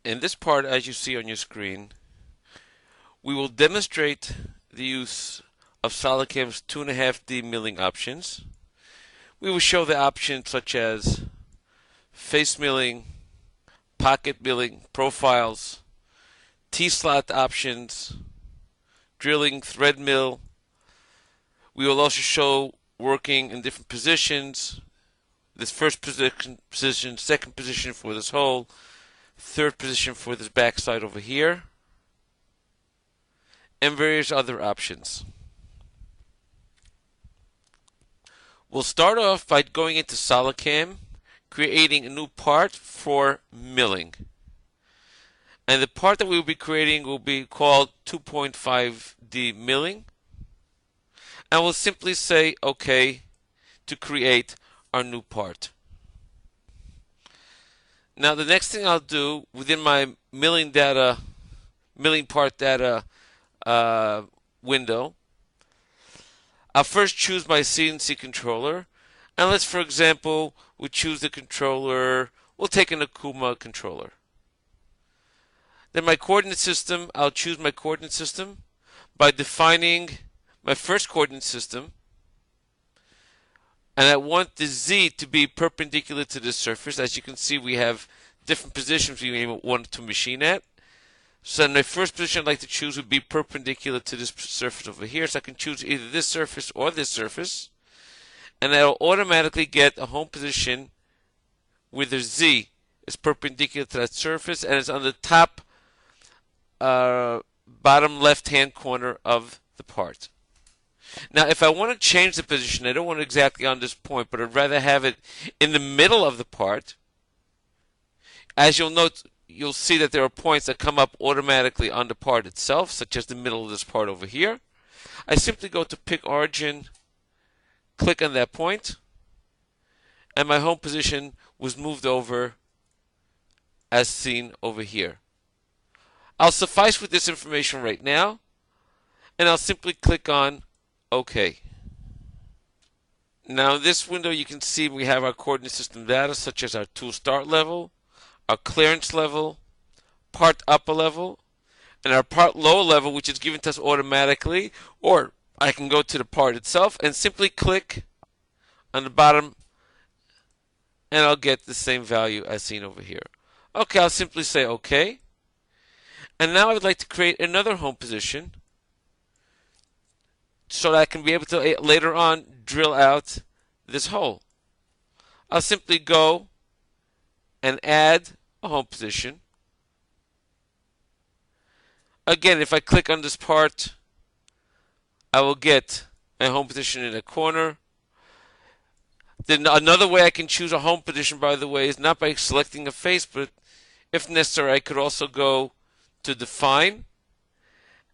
In this part, as you see on your screen, we will demonstrate the use of SolidCAM's 2.5D milling options. We will show the options such as face milling, pocket milling, profiles, T-slot options, drilling, thread mill. We will also show working in different positions. This first position, second position for this hole, third position for this backside over here, and various other options. We'll start off by going into SolidCAM, creating a new part for milling. And the part that we will be creating will be called 2.5D milling. And we'll simply say OK to create our new part. Now the next thing I'll do within my milling part data window, I'll first choose my CNC controller. And let's, for example, we choose the controller, we'll take an Akuma controller. Then my coordinate system, I'll choose my coordinate system by defining my first coordinate system. And I want the Z to be perpendicular to the surface. As you can see, we have different positions we may want to machine at. So my first position I'd like to choose would be perpendicular to this surface over here. So I can choose either this surface or this surface. And I'll automatically get a home position where the Z is perpendicular to that surface and it's on the top bottom left-hand corner of the part. Now, if I want to change the position, I don't want it exactly on this point, but I'd rather have it in the middle of the part. As you'll note, you'll see that there are points that come up automatically on the part itself, such as the middle of this part over here. I simply go to Pick Origin, click on that point, and my home position was moved over as seen over here. I'll suffice with this information right now, and I'll simply click on OK. Now in this window you can see we have our coordinate system data such as our tool start level, our clearance level, part upper level, and our part lower level, which is given to us automatically, or I can go to the part itself and simply click on the bottom and I'll get the same value as seen over here. Okay, I'll simply say OK. And now I would like to create another home position so that I can be able to later on drill out this hole. I'll simply go and add a home position. Again, if I click on this part, I will get a home position in a corner. Then another way I can choose a home position, by the way, is not by selecting a face, but if necessary, I could also go to define.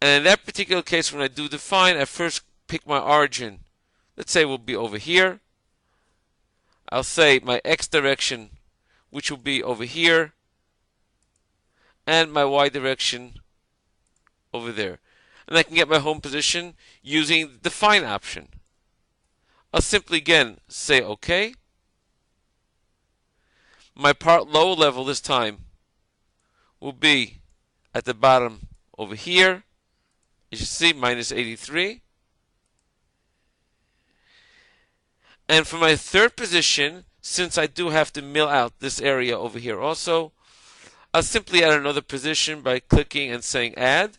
And in that particular case, when I do define, I first pick my origin. Let's say it will be over here. I'll say my X direction, which will be over here, and my Y direction over there. And I can get my home position using the define option. I'll simply again say OK. My part lower level this time will be at the bottom over here. As you see, minus 83. And for my third position, since I do have to mill out this area over here also, I'll simply add another position by clicking and saying add.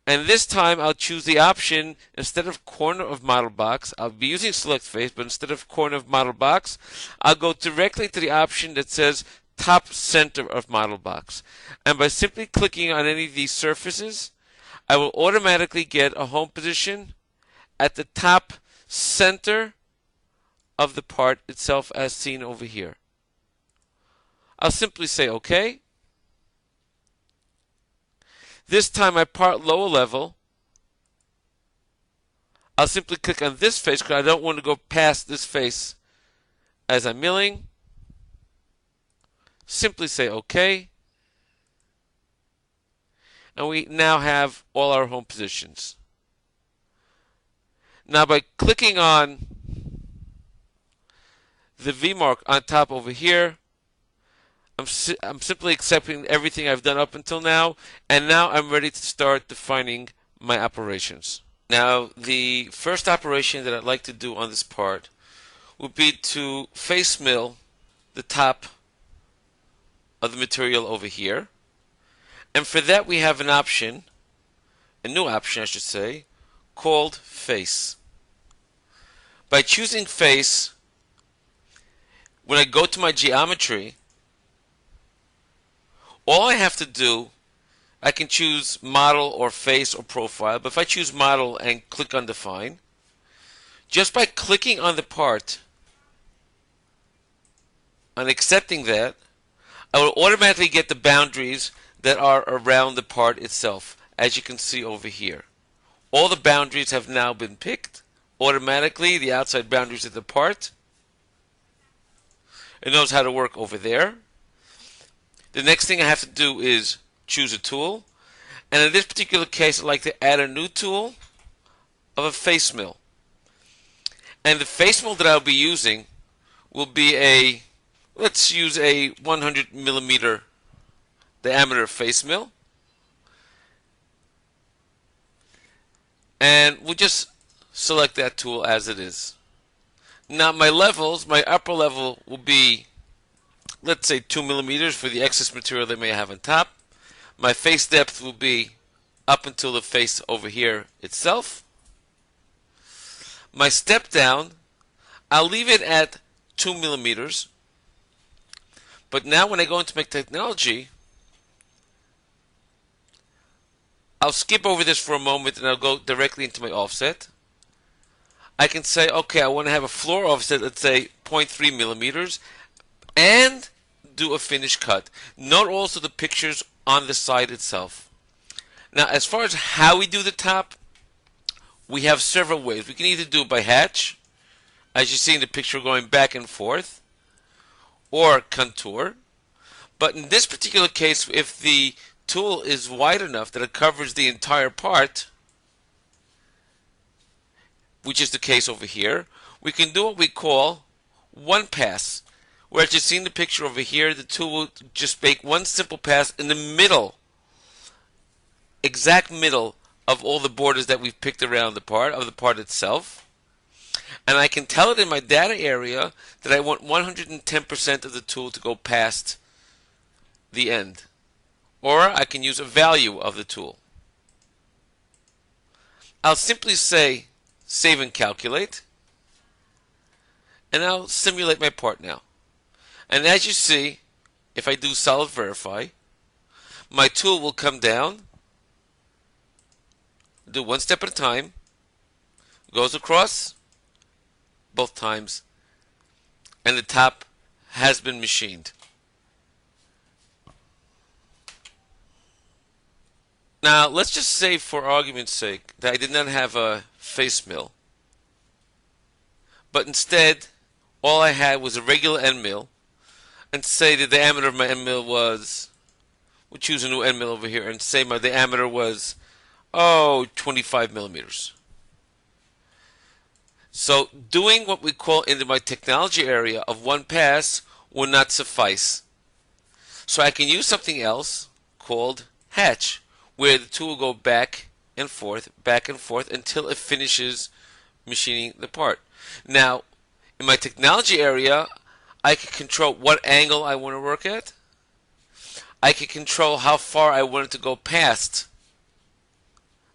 And this time I'll choose the option, instead of corner of model box, I'll be using select face, but instead of corner of model box, I'll go directly to the option that says top center of model box. And by simply clicking on any of these surfaces, I will automatically get a home position at the top center of the part itself as seen over here. I'll simply say OK. This time my part lower level, I'll simply click on this face because I don't want to go past this face as I'm milling. Simply say OK. And we now have all our home positions. Now by clicking on the V mark on top over here, I'm simply accepting everything I've done up until now, and now I'm ready to start defining my operations. Now, the first operation that I'd like to do on this part would be to face mill the top of the material over here. And for that we have an option, a new option I should say, called face. By choosing face, when I go to my geometry, all I have to do, I can choose model or face or profile, but if I choose model and click on define, just by clicking on the part and accepting that, I will automatically get the boundaries that are around the part itself, as you can see over here. All the boundaries have now been picked automatically, the outside boundaries of the part. It knows how to work over there. The next thing I have to do is choose a tool, and in this particular case I'd like to add a new tool of a face mill. And the face mill that I'll be using will be let's use a 100 millimeter diameter face mill, and we'll just select that tool as it is. Now my levels, my upper level will be, let's say 2 millimeters for the excess material they may have on top. My face depth will be up until the face over here itself. My step down, I'll leave it at 2 millimeters. But now when I go into my technology, I'll skip over this for a moment and I'll go directly into my offset. I can say, okay, I want to have a floor offset, let's say 0.3 millimeters, and do a finish cut. Note also the pictures on the side itself. Now, as far as how we do the top, we have several ways. We can either do it by hatch, as you see in the picture going back and forth, or contour. But in this particular case, if the tool is wide enough that it covers the entire part, which is the case over here, we can do what we call one pass. Where as you see in the picture over here, the tool will just make one simple pass in the middle, exact middle of all the borders that we've picked around the part itself. And I can tell it in my data area that I want 110% of the tool to go past the end. Or I can use a value of the tool. I'll simply say save and calculate, and I'll simulate my part now. And as you see, if I do solid verify, my tool will come down, do one step at a time, goes across both times, and the top has been machined. Now let's just say, for argument's sake, that I did not have a face mill, but instead all I had was a regular end mill, and say the diameter of my end mill was, we'll choose a new end mill over here, and say my diameter was 25 millimeters. So doing what we call in my technology area of one pass will not suffice. So I can use something else called hatch, where the tool will go back and forth until it finishes machining the part. Now, in my technology area, I can control what angle I want to work at. I can control how far I want it to go past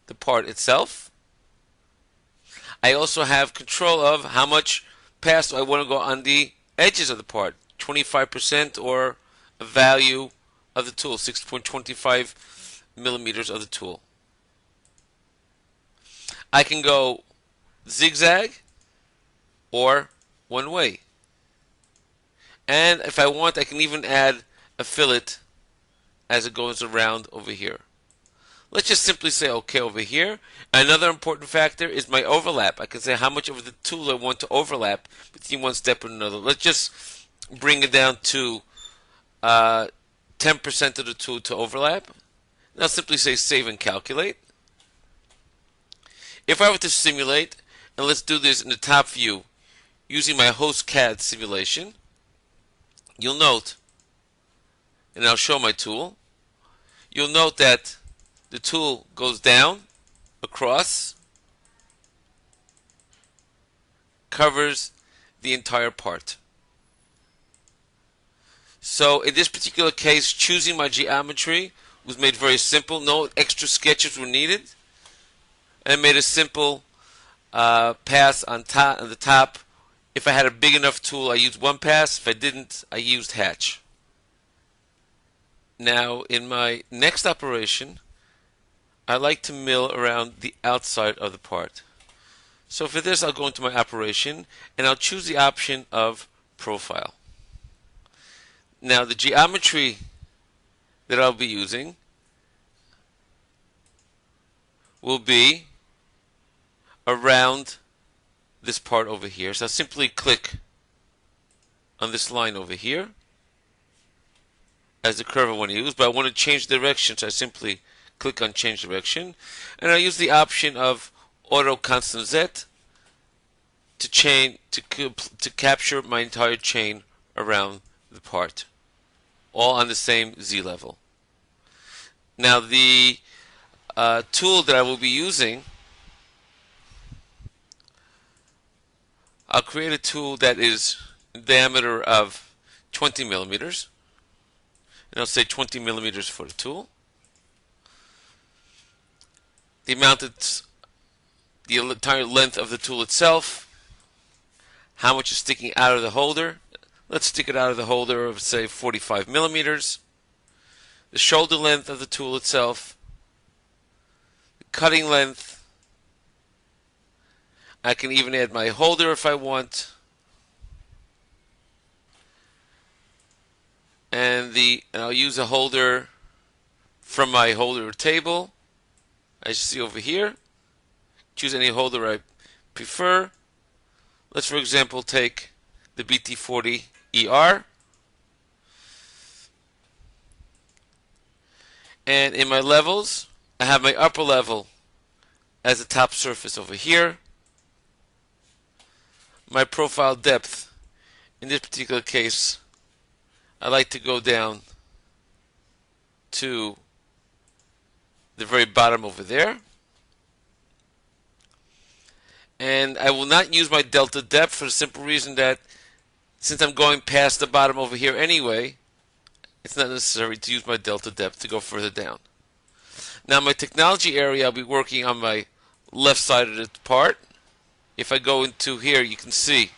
the part itself. I also have control of how much past I want to go on the edges of the part, 25% or a value of the tool, 6.25 millimeters of the tool. I can go zigzag or one way. And if I want, I can even add a fillet as it goes around over here. Let's just simply say OK over here. Another important factor is my overlap. I can say how much of the tool I want to overlap between one step and another. Let's just bring it down to 10% of the tool to overlap. Now simply say save and calculate. If I were to simulate, and let's do this in the top view using my host CAD simulation, you'll note and I'll show my tool, you'll note that the tool goes down, across, covers the entire part. So in this particular case, choosing my geometry was made very simple. No extra sketches were needed. And I made a simple pass on the top. If I had a big enough tool, I used one pass. If I didn't, I used hatch. Now, in my next operation, I like to mill around the outside of the part. So for this, I'll go into my operation, and I'll choose the option of profile. Now, the geometry that I'll be using will be around this part over here. So I'll simply click on this line over here as the curve I want to use, but I want to change direction, so I simply click on change direction, and I'll use the option of auto constant Z to capture my entire chain around the part, all on the same Z level. Now the tool that I will be using, I'll create a tool that is in diameter of 20 millimeters, and I'll say 20 millimeters for the tool. The entire length of the tool itself, how much is sticking out of the holder. Let's stick it out of the holder of, say, 45 millimeters. The shoulder length of the tool itself, the cutting length. I can even add my holder if I want. And I'll use a holder from my holder table, as you see over here. Choose any holder I prefer. Let's, for example, take the BT40ER. And in my levels, I have my upper level as a top surface over here. My profile depth, in this particular case, I like to go down to the very bottom over there. And I will not use my delta depth for the simple reason that since I'm going past the bottom over here anyway, it's not necessary to use my delta depth to go further down. Now my technology area, I'll be working on my left side of the part. If I go into here, you can see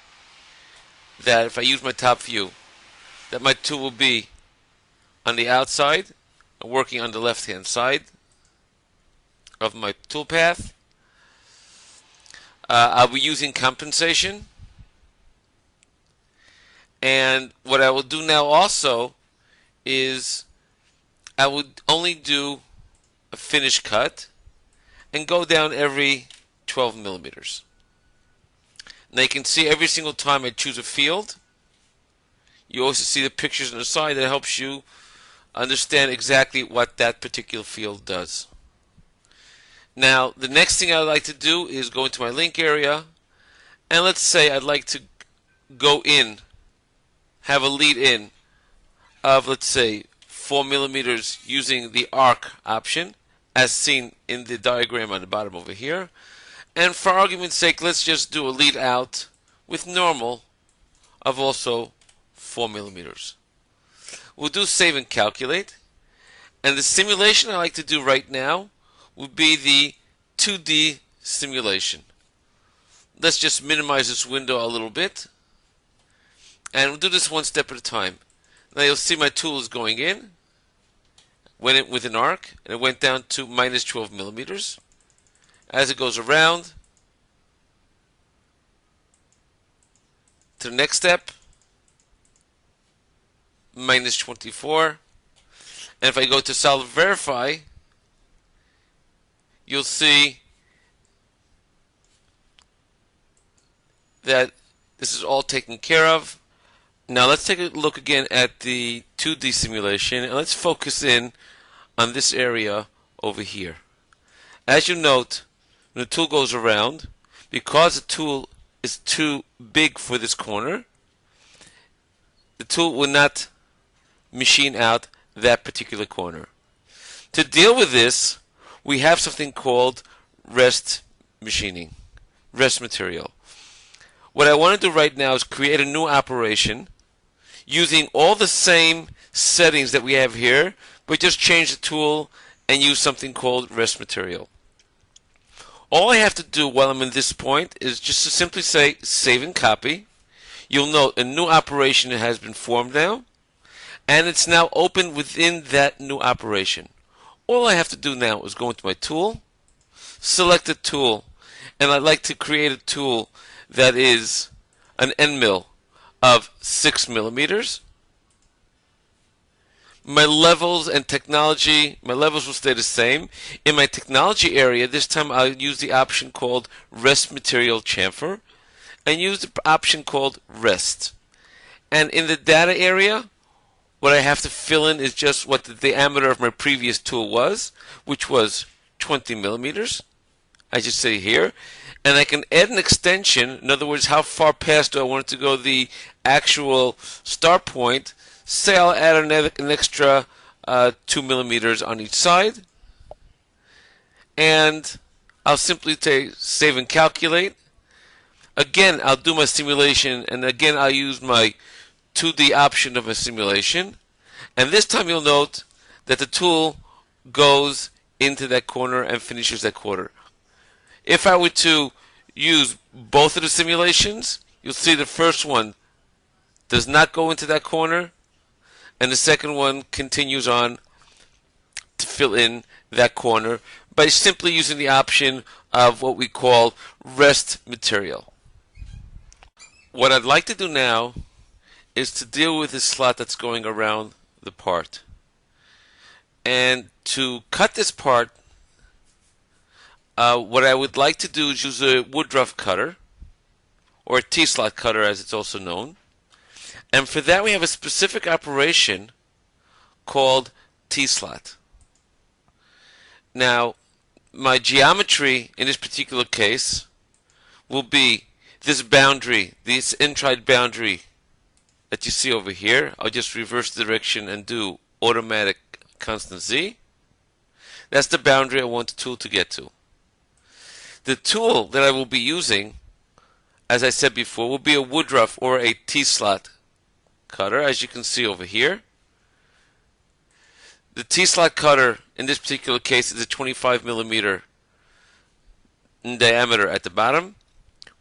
that if I use my top view, that my tool will be on the outside, working on the left hand side of my toolpath. I'll be using compensation, and what I will do now also is I would only do a finish cut and go down every 12 millimeters. Now you can see every single time I choose a field, you also see the pictures on the side that helps you understand exactly what that particular field does. Now the next thing I'd like to do is go into my link area, and let's say I'd like to go in, have a lead in of, let's say, 4 millimeters using the arc option as seen in the diagram on the bottom over here. And for argument's sake, let's just do a lead out with normal of also 4 millimeters. We'll do save and calculate. And the simulation I like to do right now would be the 2D simulation. Let's just minimize this window a little bit. And we'll do this one step at a time. Now you'll see my tool is going in. Went in with an arc, and it went down to minus 12 millimeters. As it goes around to the next step, minus 24. And if I go to solid verify, you'll see that this is all taken care of. Now let's take a look again at the 2D simulation, and let's focus in on this area over here. As you note, when the tool goes around, because the tool is too big for this corner, the tool will not machine out that particular corner. To deal with this, we have something called rest machining, rest material. What I want to do right now is create a new operation using all the same settings that we have here, but just change the tool and use something called rest material. All I have to do while I'm in this point is just to simply say save and copy. You'll note a new operation has been formed now, and it's now open within that new operation. All I have to do now is go into my tool, select a tool, and I'd like to create a tool that is an end mill of 6 millimeters. My levels and technology, my levels will stay the same. In my technology area, this time I'll use the option called rest material chamfer and use the option called rest. And in the data area, what I have to fill in is just what the diameter of my previous tool was, which was 20 millimeters. I just say here. And I can add an extension, in other words, how far past do I want it to go the actual start point. Say I'll add an extra 2 millimeters on each side. And I'll simply say save and calculate. Again, I'll do my simulation, and again, I'll use my 2D option of a simulation. And this time you'll note that the tool goes into that corner and finishes that quarter. If I were to use both of the simulations, you'll see the first one does not go into that corner, and the second one continues on to fill in that corner by simply using the option of what we call rest material. What I'd like to do now is to deal with this slot that's going around the part. And to cut this part, what I would like to do is use a Woodruff cutter, or a T-slot cutter as it's also known. And for that we have a specific operation called T-slot. Now, my geometry in this particular case will be this boundary, this inside boundary that you see over here. I'll just reverse the direction and do automatic constant Z. That's the boundary I want the tool to get to. The tool that I will be using, as I said before, will be a Woodruff or a T-slot cutter, as you can see over here. The T-slot cutter in this particular case is a 25 millimeter in diameter at the bottom,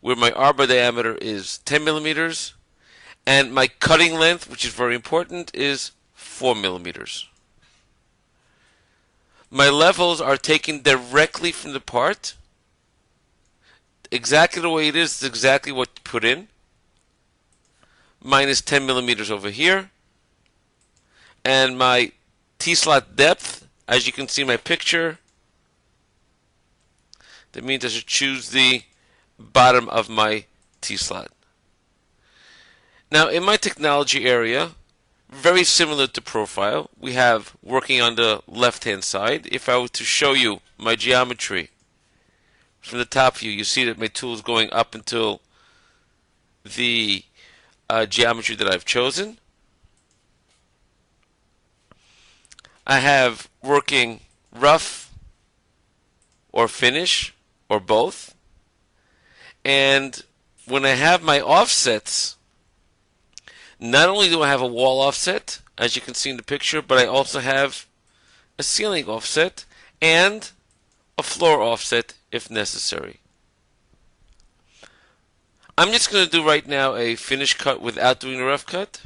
where my arbor diameter is 10 millimeters, and my cutting length, which is very important, is 4 millimeters. My levels are taken directly from the part. Exactly the way it is exactly what to put in. Minus 10 millimeters over here. And my T-slot depth, as you can see in my picture, that means I should choose the bottom of my T-slot. Now in my technology area, very similar to profile, we have working on the left hand side. If I were to show you my geometry from the top view, you see that my tool is going up until the geometry that I've chosen. I have working rough or finish or both. And when I have my offsets, not only do I have a wall offset, as you can see in the picture, but I also have a ceiling offset and a floor offset if necessary. I'm just going to do right now a finish cut without doing a rough cut.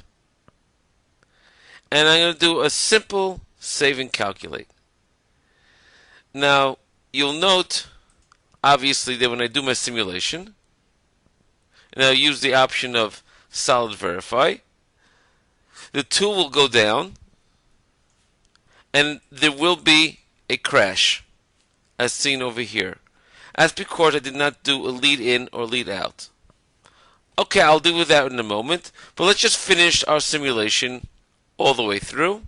And I'm going to do a simple save and calculate. Now, you'll note, obviously, that when I do my simulation, and I'll use the option of solid verify, the tool will go down and there will be a crash as seen over here. That's because I did not do a lead in or lead out. Okay, I'll deal with that in a moment, but let's just finish our simulation all the way through.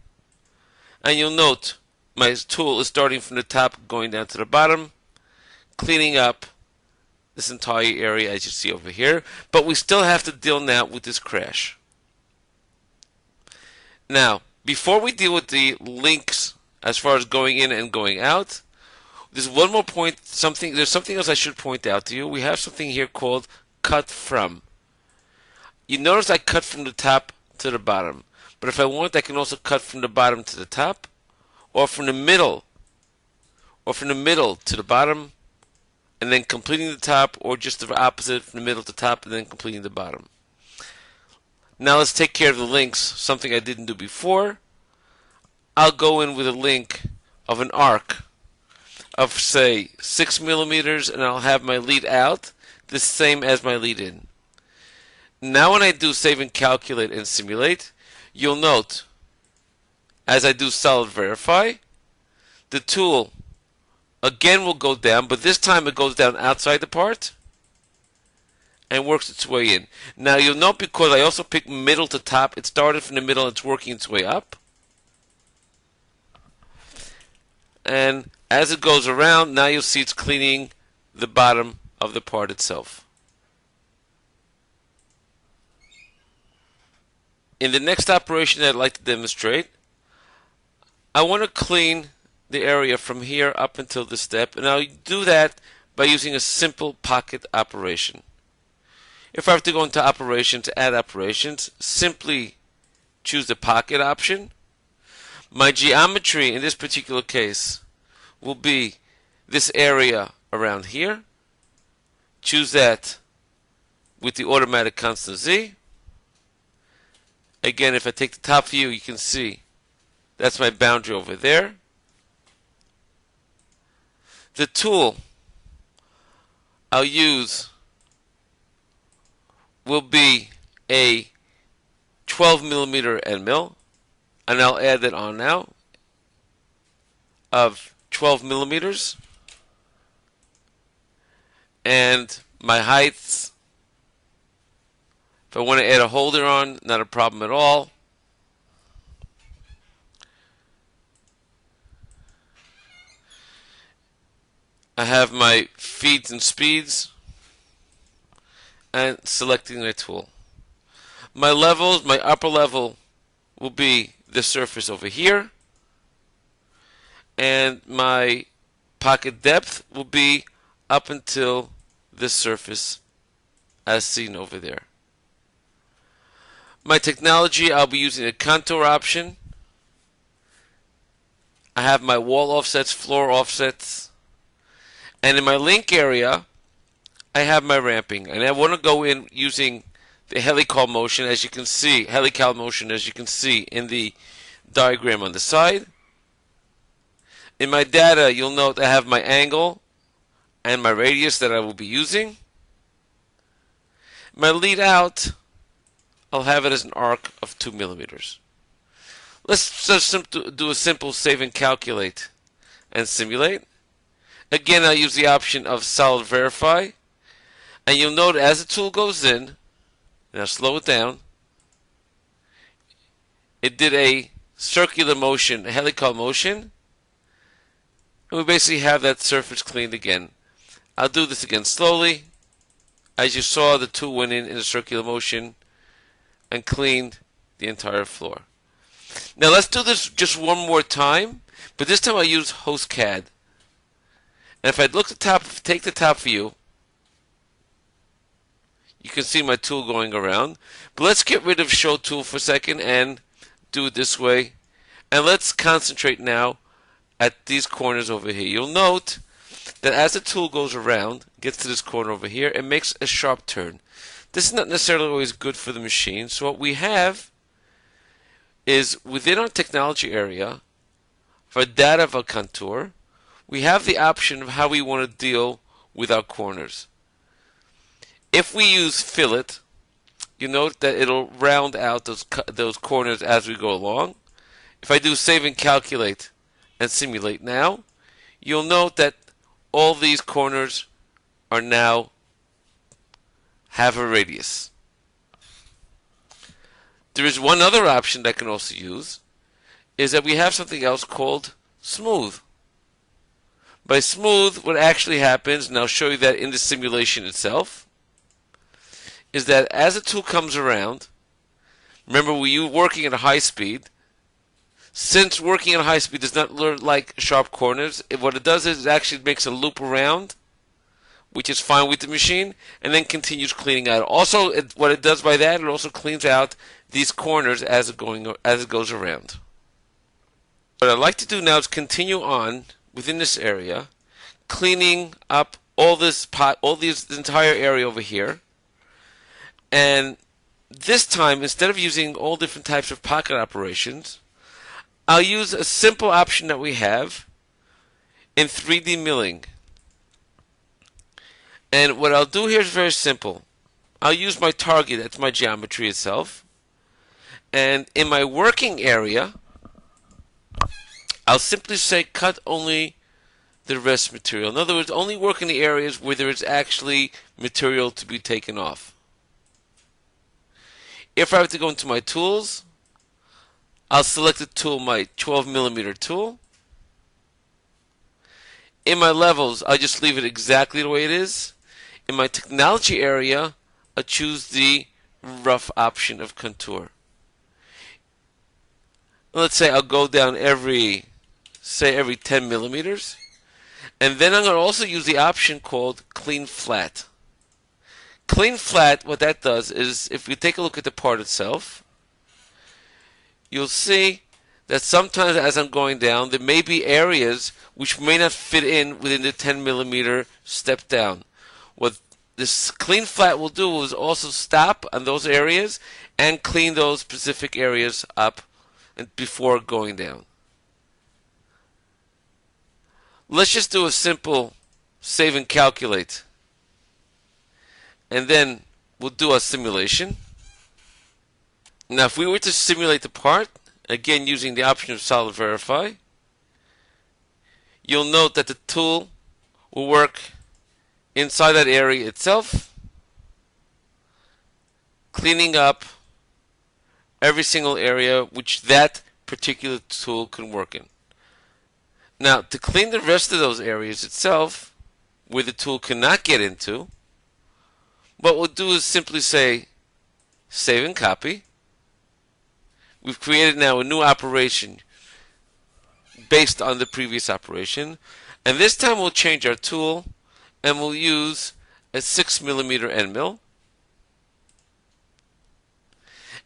And you'll note my tool is starting from the top going down to the bottom, cleaning up this entire area as you see over here, but we still have to deal now with this crash. Now, Before we deal with the links as far as going in and going out, there's one more point. There's something else I should point out to you. We have something here called cut from. You notice I cut from the top to the bottom. But if I want, I can also cut from the bottom to the top, or from the middle to the bottom, and then completing the top, or just the opposite, from the middle to top, and then completing the bottom. Now let's take care of the links, something I didn't do before. I'll go in with a link of an arc of, say, 6 millimeters, and I'll have my lead out the same as my lead in. Now when I do save and calculate and simulate, you'll note, as I do solid verify, the tool again will go down, but this time it goes down outside the part and works its way in. Now you'll note, because I also picked middle to top, it started from the middle and it's working its way up. And as it goes around, now you'll see it's cleaning the bottom of the part itself. In the next operation that I'd like to demonstrate, I want to clean the area from here up until this step, and I'll do that by using a simple pocket operation. If I have to go into operations, add operations, simply choose the pocket option. My geometry in this particular case will be this area around here. Choose that with the automatic constant Z. Again, if I take the top view, you can see that's my boundary over there. The tool I'll use will be a 12 millimeter end mill, and I'll add that on now, of 12 millimeters, and my heights, if I want to add a holder on, not a problem at all. I have my feeds and speeds, and selecting my tool. My levels, my upper level will be the surface over here, and my pocket depth will be up until this surface as seen over there. My technology, I'll be using a contour option. I have my wall offsets, floor offsets, and in my link area I have my ramping, and I want to go in using the helical motion, as you can see, in the diagram on the side. In my data, you'll note I have my angle and my radius that I will be using. My lead out, I'll have it as an arc of 2 millimeters. Let's just do a simple save and calculate and simulate. Again, I'll use the option of solid verify, and you'll note as the tool goes in, and I'll slow it down, it did a circular motion, a helical motion, and we basically have that surface cleaned again. I'll do this again slowly. As you saw, the tool went in a circular motion and cleaned the entire floor. Now let's do this just one more time, but this time I use HostCAD. And if I look at the top, take the top view, you can see my tool going around. But let's get rid of Show Tool for a second and do it this way. And let's concentrate now at these corners over here. You'll note that as the tool goes around, gets to this corner over here, it makes a sharp turn. This is not necessarily always good for the machine. So what we have is, within our technology area, for data of a contour, we have the option of how we want to deal with our corners. If we use fillet, you note that it'll round out those corners as we go along. If I do save and calculate and simulate now, you'll note that all these corners are now have a radius. There is one other option that I can also use, is that we have something else called smooth. By smooth, what actually happens, and I'll show you that in the simulation itself, is that as the tool comes around, remember we were working at a high speed, Since working at high speed does not like sharp corners, what it does is it actually makes a loop around, which is fine with the machine, and then continues cleaning out. Also, what it does by that, it also cleans out these corners as it goes around. What I'd like to do now is continue on within this area, cleaning up all this entire area over here, and this time, instead of using all different types of pocket operations, I'll use a simple option that we have in 3D milling. And what I'll do here is very simple. I'll use my target, that's my geometry itself. And in my working area, I'll simply say cut only the rest material. In other words, only work in the areas where there is actually material to be taken off. If I have to go into my tools, I'll select the tool, my 12mm tool. In my levels, I'll just leave it exactly the way it is. In my technology area, I'll choose the rough option of contour. Let's say I'll go down every 10 millimeters. And then I'm going to also use the option called Clean Flat. Clean Flat, what that does is, if you take a look at the part itself, you'll see that sometimes as I'm going down, there may be areas which may not fit in within the 10 millimeter step down. What this Clean Flat will do is also stop on those areas and clean those specific areas up before going down. Let's just do a simple save and calculate. And then we'll do a simulation. Now if we were to simulate the part, again using the option of Solid Verify, you'll note that the tool will work inside that area itself, cleaning up every single area which that particular tool can work in. Now, to clean the rest of those areas itself, where the tool cannot get into, what we'll do is simply say save and copy. We've created now a new operation based on the previous operation, and this time we'll change our tool and we'll use a 6mm end mill.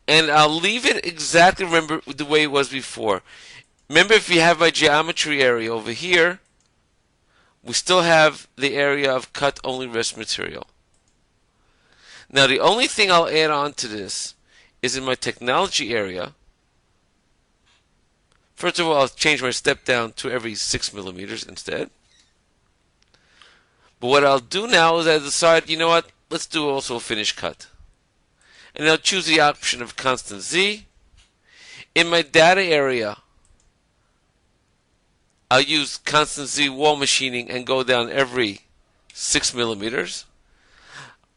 And I'll leave it exactly, remember, the way it was before. Remember, if you have my geometry area over here, we still have the area of cut only rest material. Now the only thing I'll add on to this is in my technology area. First of all, I'll change my step down to every 6 millimeters instead. But what I'll do now is I decide, you know what, let's do also a finish cut. And I'll choose the option of constant Z. In my data area, I'll use constant Z wall machining and go down every 6 millimeters.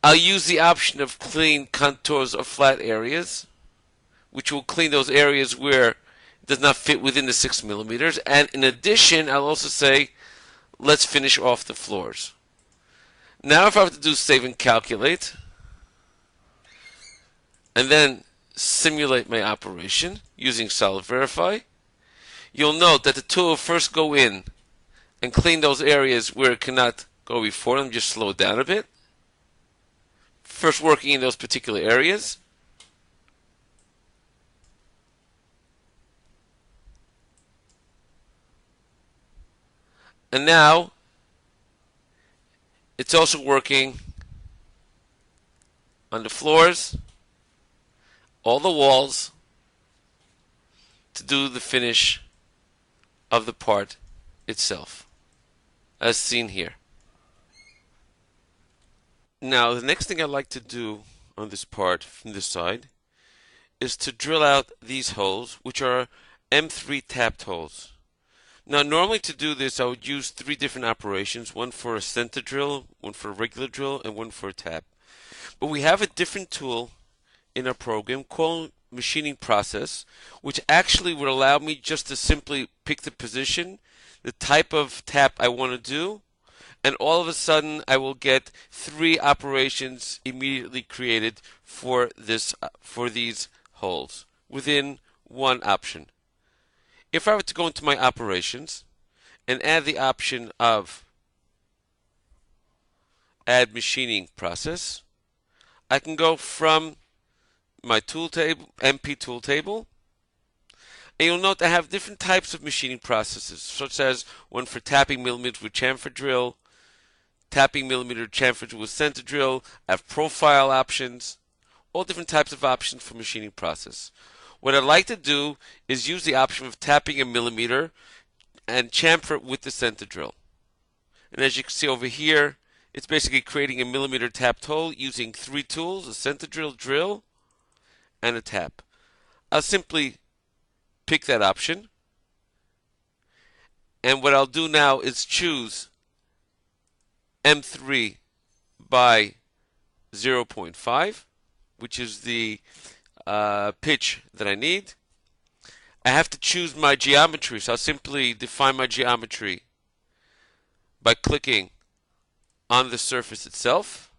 I'll use the option of clean contours of flat areas, which will clean those areas where it does not fit within the 6 millimeters. And in addition, I'll also say, let's finish off the floors. Now if I have to do save and calculate, and then simulate my operation using Solid Verify, you'll note that the tool will first go in and clean those areas where it cannot go before. Let me just slow it down a bit. First working in those particular areas. And now it's also working on the floors, all the walls, to do the finish of the part itself, as seen here. Now, the next thing I'd like to do on this part from this side is to drill out these holes, which are M3 tapped holes. Now, normally to do this, I would use 3 different operations, one for a center drill, one for a regular drill, and one for a tap. But we have a different tool in our program called Machining Process, which actually would allow me just to simply pick the position, the type of tap I want to do, and all of a sudden I will get 3 operations immediately created for these holes within one option. If I were to go into my operations and add the option of add machining process, I can go from my tool table, MP tool table, and you'll note I have different types of machining processes, such as one for tapping millimeters with chamfer drill, tapping millimeter chamfer drill with center drill. I have profile options, all different types of options for machining process. What I'd like to do is use the option of tapping a millimeter and chamfer with the center drill. And as you can see over here, it's basically creating a millimeter tapped hole using 3 tools: a center drill, and a tap. I'll simply pick that option, and what I'll do now is choose M3 by 0.5, which is the pitch that I need. I have to choose my geometry, so I'll simply define my geometry by clicking on the surface itself.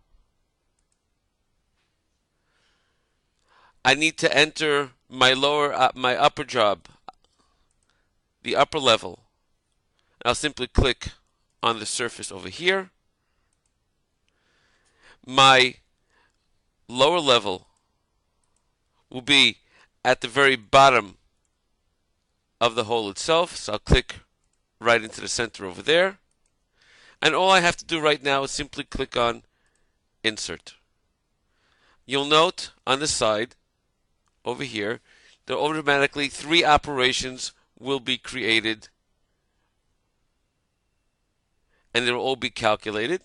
I need to enter my upper job, the upper level. I'll simply click on the surface over here. My lower level will be at the very bottom of the hole itself, so I'll click right into the center over there. And all I have to do right now is simply click on Insert. You'll note on the side over here that automatically 3 operations will be created, and they'll all be calculated.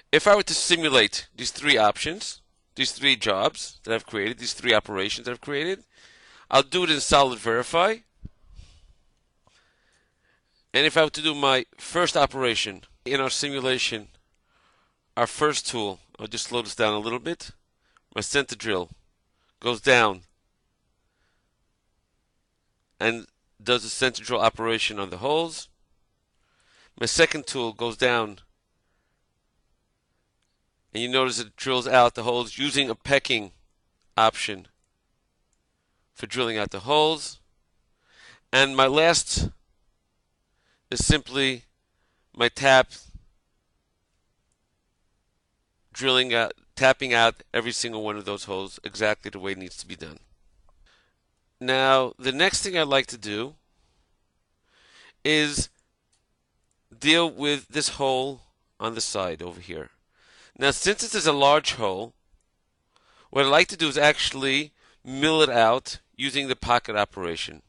If I were to simulate these 3 options, these 3 jobs that I've created, these 3 operations that I've created, I'll do it in Solid Verify. And if I were to do my first operation in our simulation, our first tool, I'll just slow this down a little bit. My center drill goes down and does a center drill operation on the holes. My second tool goes down, and you notice it drills out the holes using a pecking option for drilling out the holes. And my last is simply my tap, drilling out, tapping out every single one of those holes exactly the way it needs to be done. Now, the next thing I'd like to do is deal with this hole on the side over here. Now, since this is a large hole, what I'd like to do is actually mill it out using the pocket operation.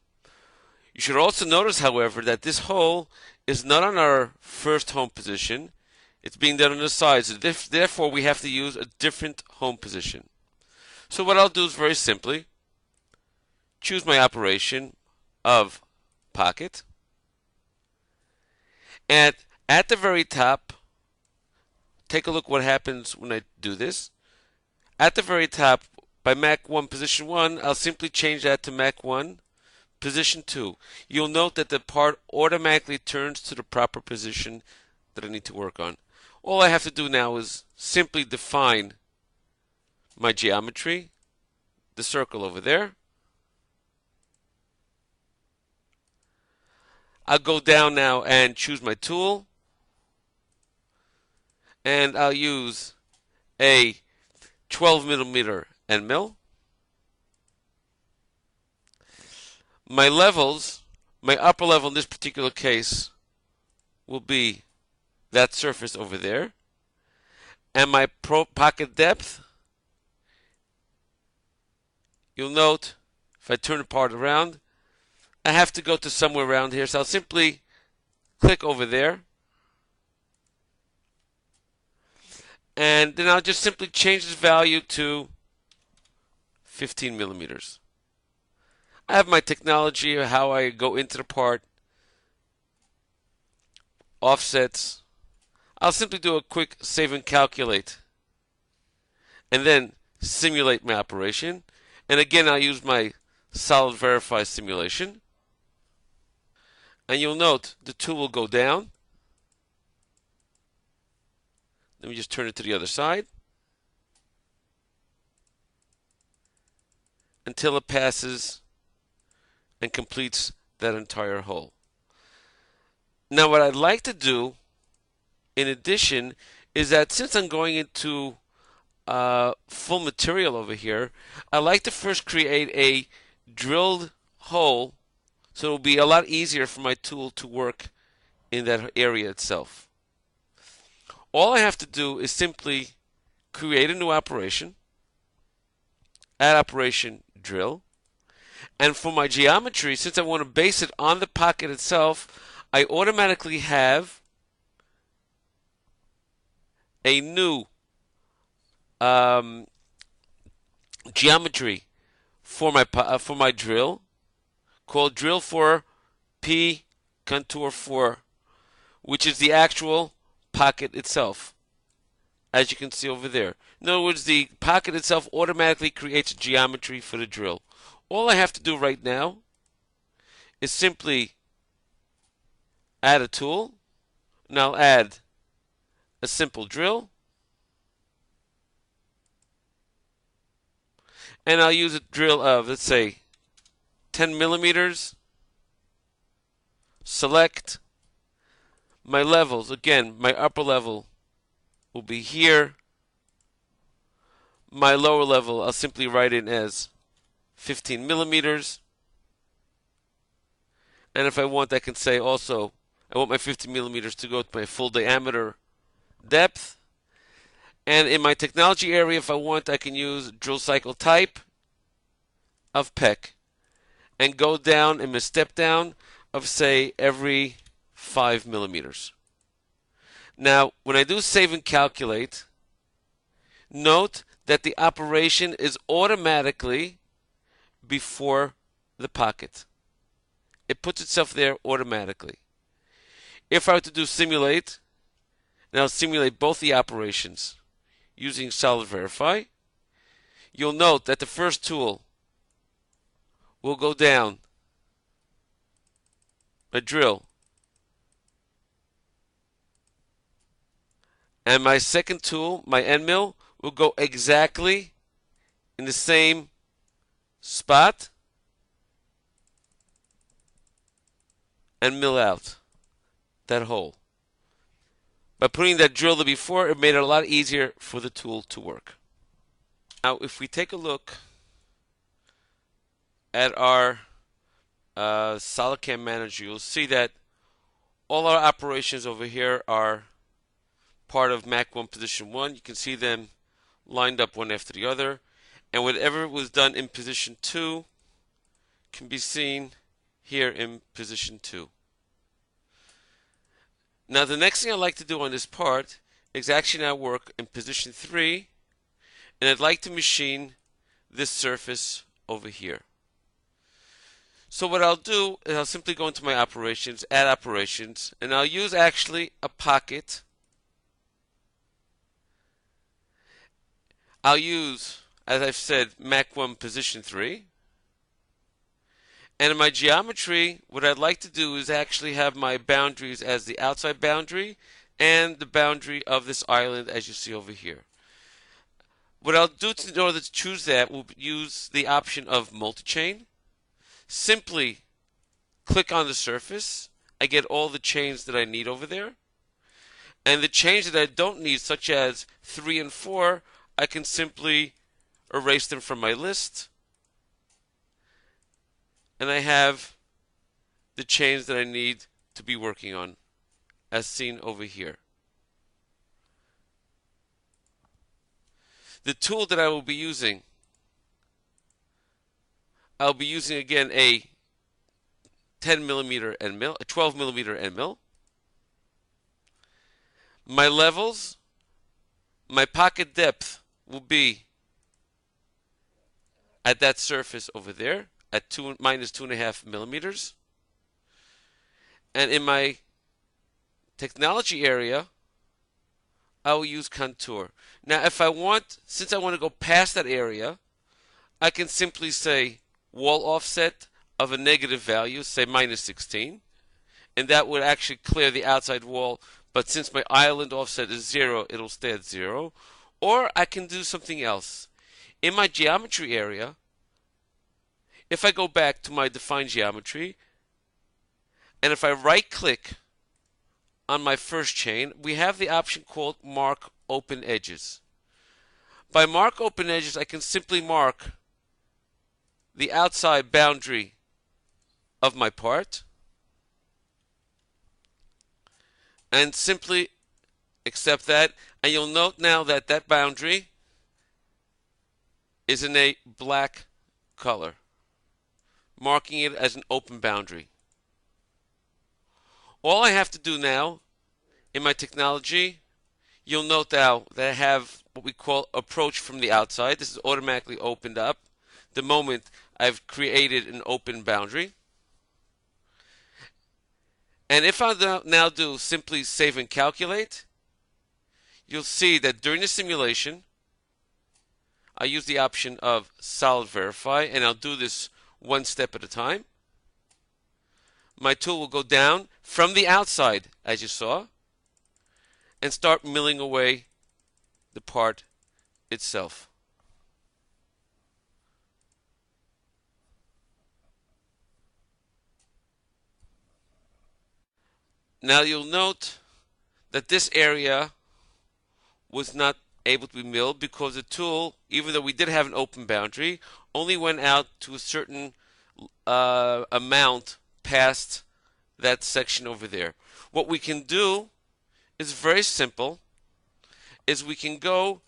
You should also notice, however, that this hole is not on our first home position. It's being done on the side, so therefore we have to use a different home position. So what I'll do is very simply choose my operation of pocket, and at the very top, take a look what happens when I do this. At the very top, by Mach 1 position 1, I'll simply change that to Mach 1 position 2. You'll note that the part automatically turns to the proper position that I need to work on. All I have to do now is simply define my geometry, the circle over there. I'll go down now and choose my tool, and I'll use a 12 millimeter end mill. My levels, my upper level in this particular case will be that surface over there, and my pocket depth, you'll note if I turn the part around, I have to go to somewhere around here, so I'll simply click over there, and then I'll just simply change this value to 15 millimeters. I have my technology of how I go into the part, offsets. I'll simply do a quick save and calculate, and then simulate my operation. And again, I'll use my Solid Verify simulation. And you'll note the tool will go down. Let me just turn it to the other side. until it passes and completes that entire hole. Now what I'd like to do in addition is that since I'm going into full material over here, I like to first create a drilled hole so it'll be a lot easier for my tool to work in that area itself. All I have to do is simply create a new operation, add operation drill, and for my geometry, since I want to base it on the pocket itself, I automatically have a new geometry for my drill called drill for P contour 4, which is the actual pocket itself, as you can see over there. In other words, the pocket itself automatically creates a geometry for the drill. All I have to do right now is simply add a tool, and I'll add a simple drill, and I'll use a drill of, let's say, 10 millimeters. Select my levels. Again, my upper level will be here. My lower level, I'll simply write in as 15 millimeters. And if I want, I can say also, I want my 15 millimeters to go to my full diameter depth. And in my technology area, if I want, I can use drill cycle type of PEC and go down in a step down of, say, every 5 millimeters. Now, when I do save and calculate, note that the operation is automatically before the pocket. It puts itself there automatically. If I were to do simulate, and I'll simulate both the operations using Solid Verify, you'll note that the first tool will go down a drill, and my second tool, my end mill, will go exactly in the same spot and mill out that hole. By putting that drill there before, it made it a lot easier for the tool to work. Now, if we take a look at our SolidCAM Manager, you'll see that all our operations over here are part of Mach 1 position 1. You can see them lined up one after the other, and whatever was done in position 2 can be seen here in position 2. Now the next thing I'd like to do on this part is actually now work in position 3, and I'd like to machine this surface over here. So what I'll do is I'll simply go into my operations, add operations, and I'll use actually a pocket. I'll use, as I've said, Mach 1 position 3. And in my geometry, what I'd like to do is actually have my boundaries as the outside boundary and the boundary of this island, as you see over here. What I'll do in order to choose that will use the option of multi-chain. Simply click on the surface. I get all the chains that I need over there. And the chains that I don't need, such as 3 and 4, I can simply erase them from my list. And I have the chains that I need to be working on, as seen over here. The tool that I will be using, I'll be using again a 10 millimeter end mill, a 12 millimeter end mill. My levels, my pocket depth will be at that surface over there at minus 2.5 millimeters. And in my technology area, I will use contour. Now if I want, since I want to go past that area, I can simply say wall offset of a negative value, say minus 16, and that would actually clear the outside wall, but since my island offset is 0, it'll stay at 0. Or I can do something else. In my geometry area, If I go back to my defined geometry, and if I right click on my first chain, we have the option called Mark Open Edges. By Mark Open Edges, I can simply mark the outside boundary of my part and simply accept that. And you'll note now that that boundary is in a black color, marking it as an open boundary. All I have to do now in my technology, you'll note now that I have what we call approach from the outside. This is automatically opened up the moment I've created an open boundary. And if I now do simply save and calculate, you'll see that during the simulation, I use the option of solid verify, and I'll do this one step at a time. My tool will go down from the outside, as you saw, and start milling away the part itself. Now you'll note that this area was not able to be milled because the tool, even though we did have an open boundary, only went out to a certain amount past that section over there. What we can do is very simple, is we can go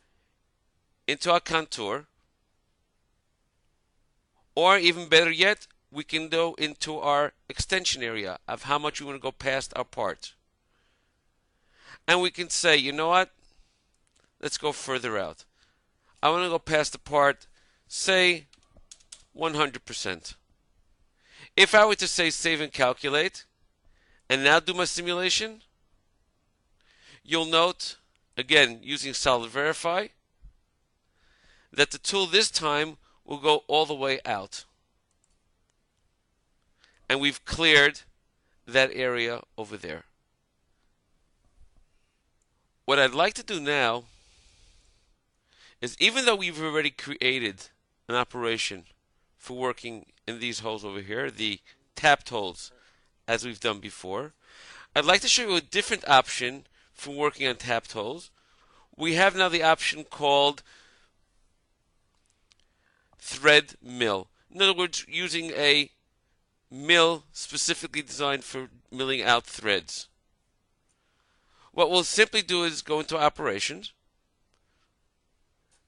into our contour, or even better yet, we can go into our extension area of how much we want to go past our part. And we can say, you know what? Let's go further out. I want to go past the part, say 100%. If I were to say save and calculate, and now do my simulation, you'll note, again, using solid verify, that the tool this time will go all the way out. And we've cleared that area over there. What I'd like to do now is, even though we've already created an operation for working in these holes over here, the tapped holes, as we've done before, I'd like to show you a different option for working on tapped holes. We have now the option called thread mill. In other words, using a mill specifically designed for milling out threads. What we'll simply do is go into operations,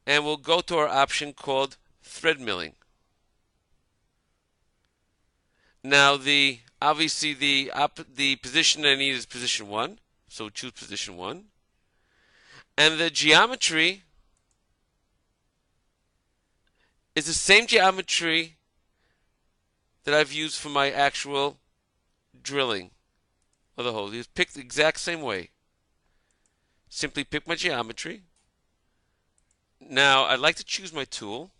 and we'll go to our option called thread milling. Now obviously the position I need is position 1, so choose position 1. And the geometry is the same geometry that I've used for my actual drilling of the hole. It's picked the exact same way. Simply pick my geometry. Now I'd like to choose my tool,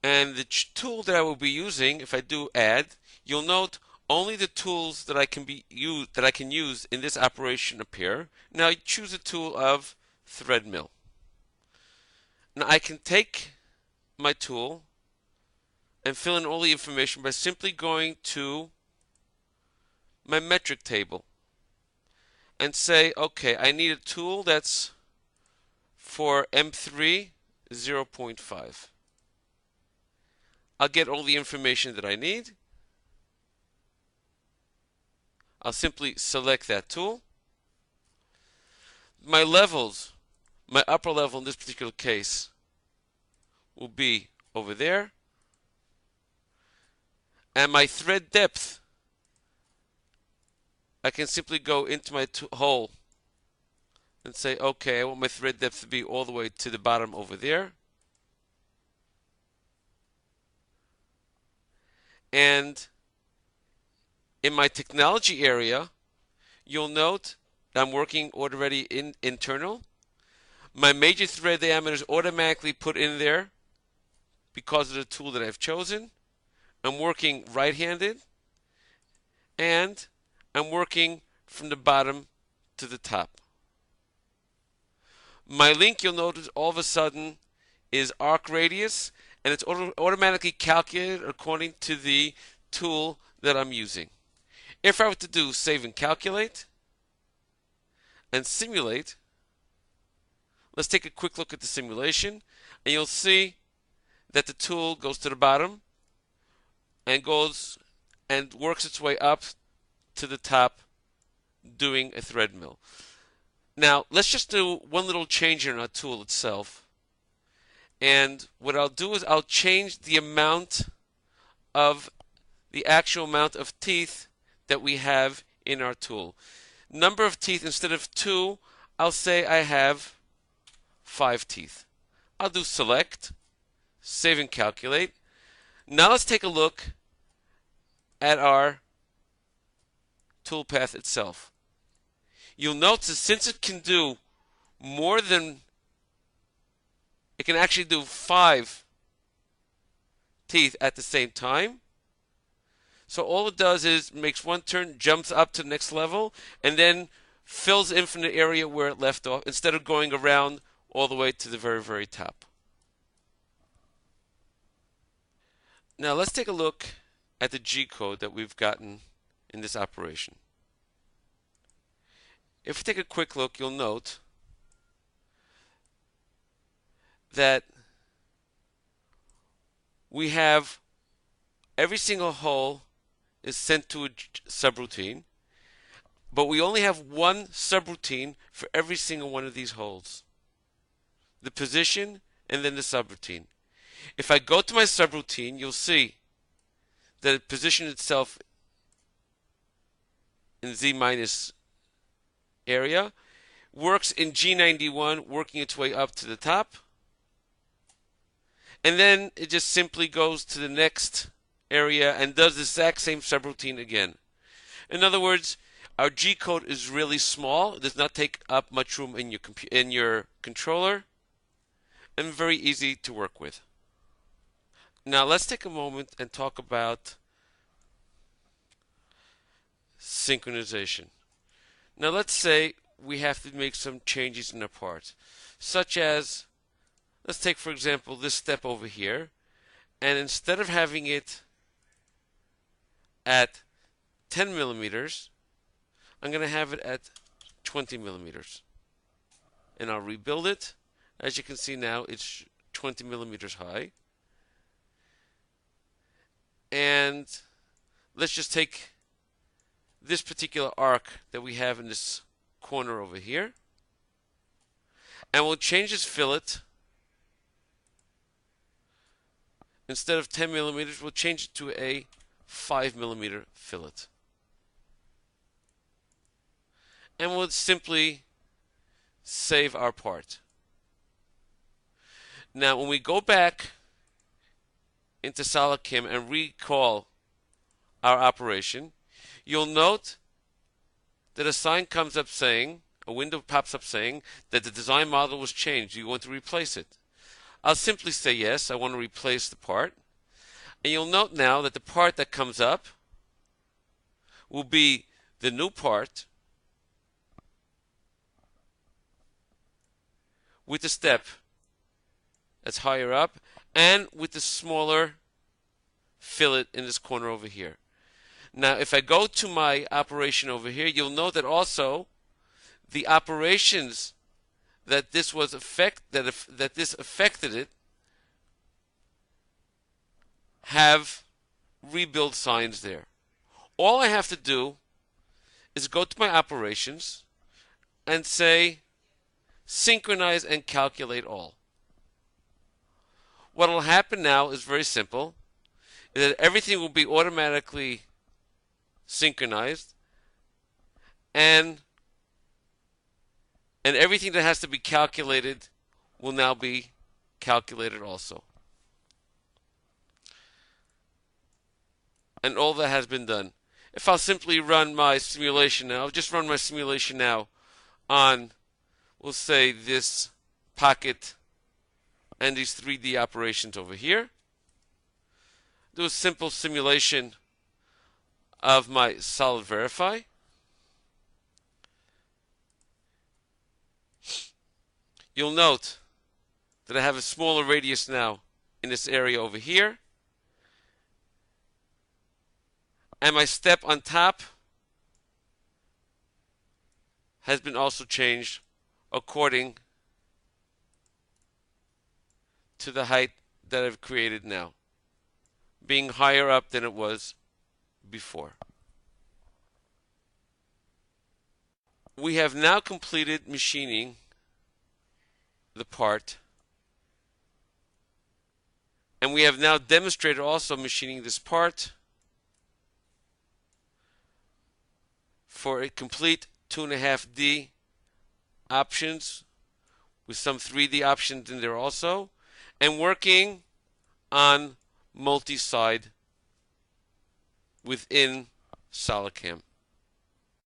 and the tool that I will be using, if I do add, you'll note only the tools that I can use in this operation appear. Now I choose a tool of thread mill. Now I can take my tool and fill in all the information by simply going to my metric table and say, okay, I need a tool that's for M3 0.5. I'll get all the information that I need. I'll simply select that tool. My levels, my upper level in this particular case, will be over there. And my thread depth, I can simply go into my hole and say, okay, I want my thread depth to be all the way to the bottom over there. And in my technology area, you'll note that I'm working already in internal. My major thread diameter is automatically put in there because of the tool that I've chosen. I'm working right-handed, and I'm working from the bottom to the top. My link, you'll notice all of a sudden, is arc radius, and it's automatically calculated according to the tool that I'm using. If I were to do save and calculate and simulate, let's take a quick look at the simulation, and you'll see that the tool goes to the bottom and goes and works its way up to the top doing a thread mill. Now, let's just do one little change in our tool itself. And what I'll do is I'll change the amount of the actual amount of teeth that we have in our tool. Number of teeth, instead of 2, I'll say I have 5 teeth. I'll do select, save and calculate. Now let's take a look at our toolpath itself. You'll notice that since it can do more than, it can actually do 5 teeth at the same time. So all it does is makes one turn, jumps up to the next level, and then fills in from the area where it left off instead of going around all the way to the very, very top. Now let's take a look at the G-code that we've gotten in this operation. If we take a quick look, you'll note that we have every single hole is sent to a subroutine, but we only have one subroutine for every single one of these holes. The position and then the subroutine. If I go to my subroutine, you'll see that it positions itself in Z minus area, works in G91, working its way up to the top, and then it just simply goes to the next area and does the exact same subroutine again. In other words, our G code is really small. It does not take up much room in your controller, and very easy to work with. Now let's take a moment and talk about synchronization. Now let's say we have to make some changes in a part, such as, let's take for example this step over here, and instead of having it at 10 millimeters, I'm going to have it at 20 millimeters. And I'll rebuild it. As you can see now, it's 20 millimeters high. And let's just take this particular arc that we have in this corner over here, and we'll change this fillet. Instead of 10 millimeters, we'll change it to a 5 millimeter fillet. And we'll simply save our part. Now, when we go back into SolidKim and recall our operation, you'll note that a sign comes up saying, a window pops up saying that the design model was changed. You want to replace it. I'll simply say yes, I want to replace the part. And you'll note now that the part that comes up will be the new part with the step that's higher up and with the smaller fillet in this corner over here. Now, if I go to my operation over here, you'll note that also the operations that this was that this affected it have rebuild signs there. All I have to do is go to my operations and say synchronize and calculate all. What will happen now is very simple, is that everything will be automatically synchronized, and everything that has to be calculated will now be calculated also. And all that has been done. If I'll simply run my simulation now, just run my simulation now on, we'll say, this pocket and these 3D operations over here. Do a simple simulation of my Solid Verify. You'll note that I have a smaller radius now in this area over here. And my step on top has been also changed according to the height that I've created now, being higher up than it was before. We have now completed machining the part, and we have now demonstrated also machining this part for a complete 2.5D options with some 3D options in there also, and working on multi-side within SolidCAM.